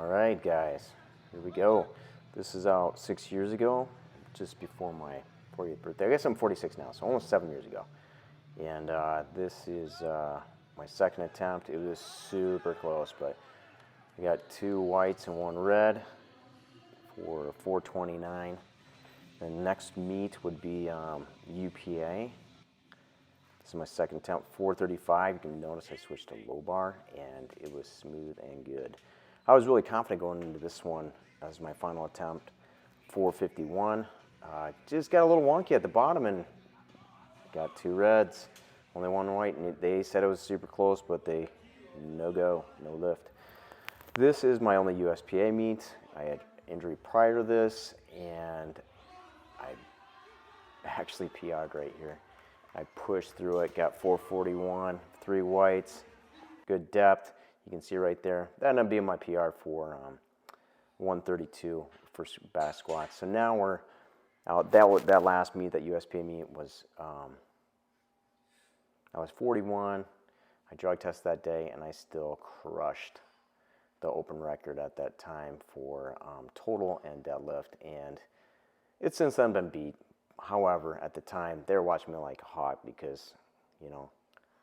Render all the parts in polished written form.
All right, guys, here we go. This is out 6 years ago, just before my 40th birthday. I guess I'm 46 now, so almost 7 years ago. And this is my second attempt. It was super close, but I got 2 whites and 1 red for 429. The next meet would be UPA. This is my second attempt, 435. You can notice I switched to low bar, and it was smooth and good. I was really confident going into this one as my final attempt, 451. Just got a little wonky at the bottom and got 2 reds, only 1 white, and they said it was super close, but they no go, no lift. This is my only USPA meet. I had injury prior to this, and I actually PR'd right here. I pushed through it, got 441, 3 whites, good depth. You can see right there. That ended up being my PR for 132 for back squats. So now we're out. That last meet, that USPA meet, was I was 41. I drug tested that day, and I still crushed the open record at that time for total and deadlift. And it's since then been beat. However, at the time, they were watching me like a hawk because, you know,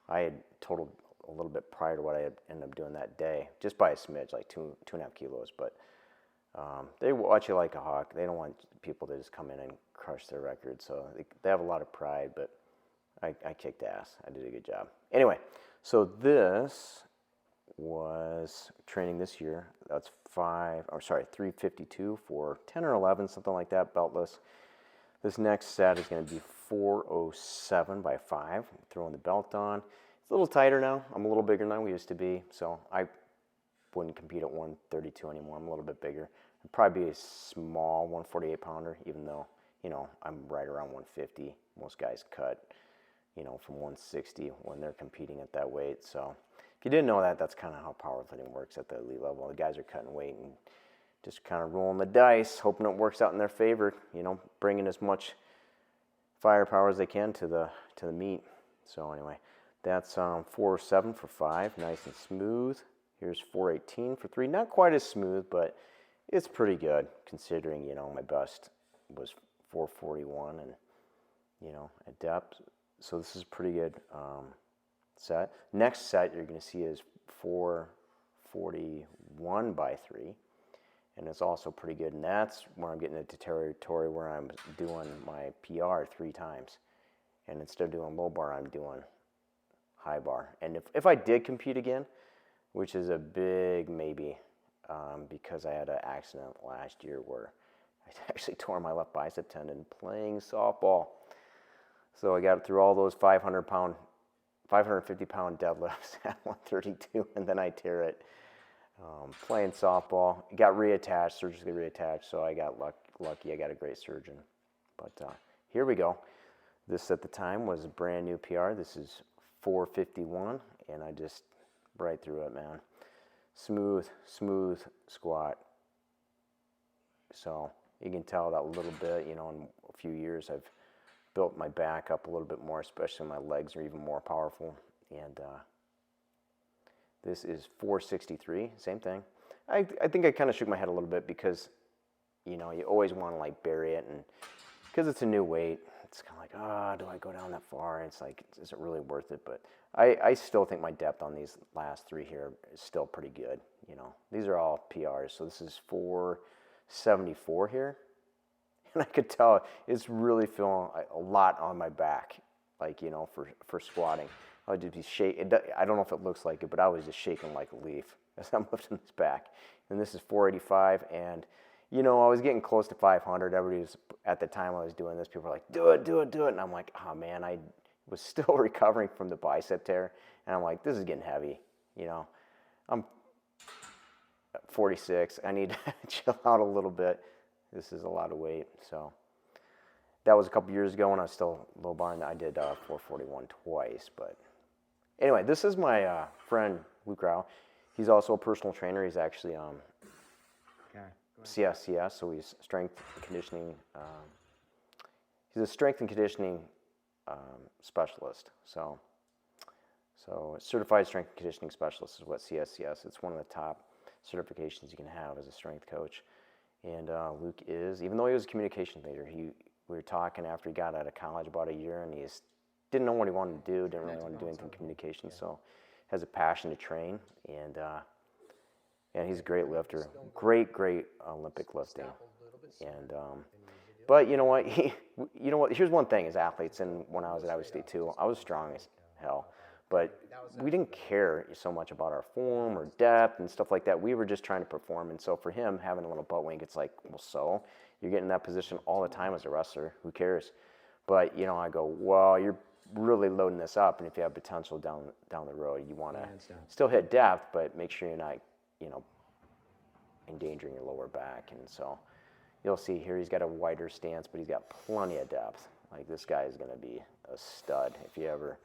I had totaled a little bit prior to what I had ended up doing that day, just by a smidge, like 2.5 kilos. But they watch you like a hawk. They don't want people to just come in and crush their record. So they have a lot of pride, but I kicked ass. I did a good job. Anyway, so this was training this year. That's 352 for 10 or 11, something like that, beltless. This next set is going to be 407 by 5. I'm throwing the belt on. It's a little tighter now. I'm a little bigger than we used to be, so I wouldn't compete at 132 anymore. I'm a little bit bigger. I'd probably be a small 148 pounder, even though, you know, I'm right around 150. Most guys cut, you know, from 160 when they're competing at that weight. So if you didn't know that, that's kind of how powerlifting works at the elite level. The guys are cutting weight and just kind of rolling the dice, hoping it works out in their favor, you know, bringing as much firepower as they can to the meet. So anyway, that's 407 for 5, nice and smooth. Here's 418 for 3, not quite as smooth, but it's pretty good considering, you know, my best was 441 and, you know, at depth. So this is a pretty good set. Next set you're going to see is 441 by 3. And it's also pretty good, and that's where I'm getting into territory where I'm doing my PR 3 times. And instead of doing low bar, I'm doing high bar. And if I did compete again, which is a big maybe, because I had an accident last year where I actually tore my left bicep tendon playing softball. So I got through all those 550-pound deadlifts at 132, and then I tear it. Playing softball, got reattached, surgically reattached, so I got lucky. I got a great surgeon. But here we go. This at the time was a brand new PR. This is 451, and I just right through it, man. Smooth squat. So you can tell that a little bit, you know, in a few years I've built my back up a little bit more, especially my legs are even more powerful. And this is 463, same thing. I think I kind of shook my head a little bit because, you know, you always want to like bury it, and because it's a new weight, it's kind of like, do I go down that far? And it's like, is it really worth it? But I still think my depth on these last 3 here is still pretty good. You know, these are all PRs. So this is 474 here, and I could tell it's really feeling a lot on my back, like, you know, for squatting. I would just be shaking. I don't know if it looks like it, but I was just shaking like a leaf as I'm lifting this back. And this is 485, and, you know, I was getting close to 500. Everybody was, at the time I was doing this, people were like, do it. And I'm like, oh man, I was still recovering from the bicep tear. And I'm like, this is getting heavy. You know, I'm 46. I need to chill out a little bit. This is a lot of weight. So that was a couple years ago when I was still low bar, and I did 441 twice. But anyway, this is my friend Luke Rao. He's also a personal trainer. He's actually CSCS, so he's strength and conditioning. He's a strength and conditioning specialist. So certified strength and conditioning specialist is what CSCS. It's one of the top certifications you can have as a strength coach. And Luke is, even though he was a communication leader, we were talking after he got out of college about a year, and he didn't know what he wanted to do, didn't really want to do anything in communication, so has a passion to train, and he's a great lifter, great Olympic lifting, and but you know what, here's one thing as athletes, and when I was at Iowa State too, I was strong as hell, but we didn't care so much about our form or depth and stuff like that. We were just trying to perform, and so for him, having a little butt wink, it's like, well, so you're getting in that position all the time as a wrestler, who cares? But I go, well, you're really loading this up, and if you have potential down the road, you want to still hit depth, but make sure you're not endangering your lower back. And so you'll see here he's got a wider stance, but he's got plenty of depth. Like, this guy is going to be a stud if you ever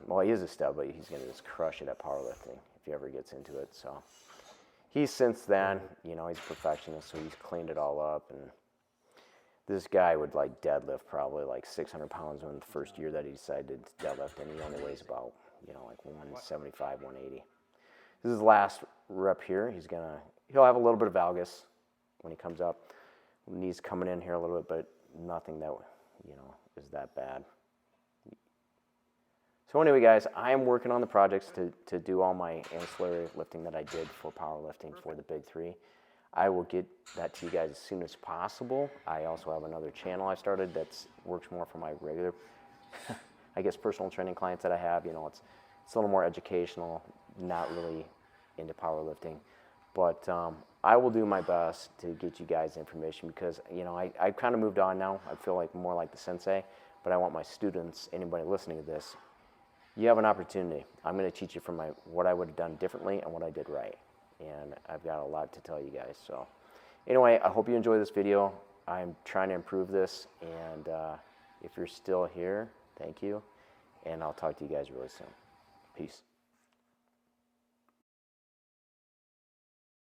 well, he is a stud, but he's going to just crush it at powerlifting if he ever gets into it. So he's since then, he's a perfectionist, so he's cleaned it all up. And this guy would like deadlift probably like 600 pounds in the first year that he decided to deadlift, and he only weighs about, like 175, 180. This is his last rep here. He'll have a little bit of valgus when he comes up. Knees coming in here a little bit, but nothing that, is that bad. So anyway, guys, I am working on the projects to do all my ancillary lifting that I did for powerlifting for the Big Three. I will get that to you guys as soon as possible. I also have another channel I started that works more for my regular, I guess, personal training clients that I have. It's a little more educational, not really into powerlifting. But I will do my best to get you guys information because, I've kind of moved on now. I feel like more like the sensei, but I want my students, anybody listening to this, you have an opportunity. I'm going to teach you from what I would have done differently and what I did right. And I've got a lot to tell you guys. So anyway, I hope you enjoy this video. I'm trying to improve this. And if you're still here, thank you. And I'll talk to you guys really soon. Peace.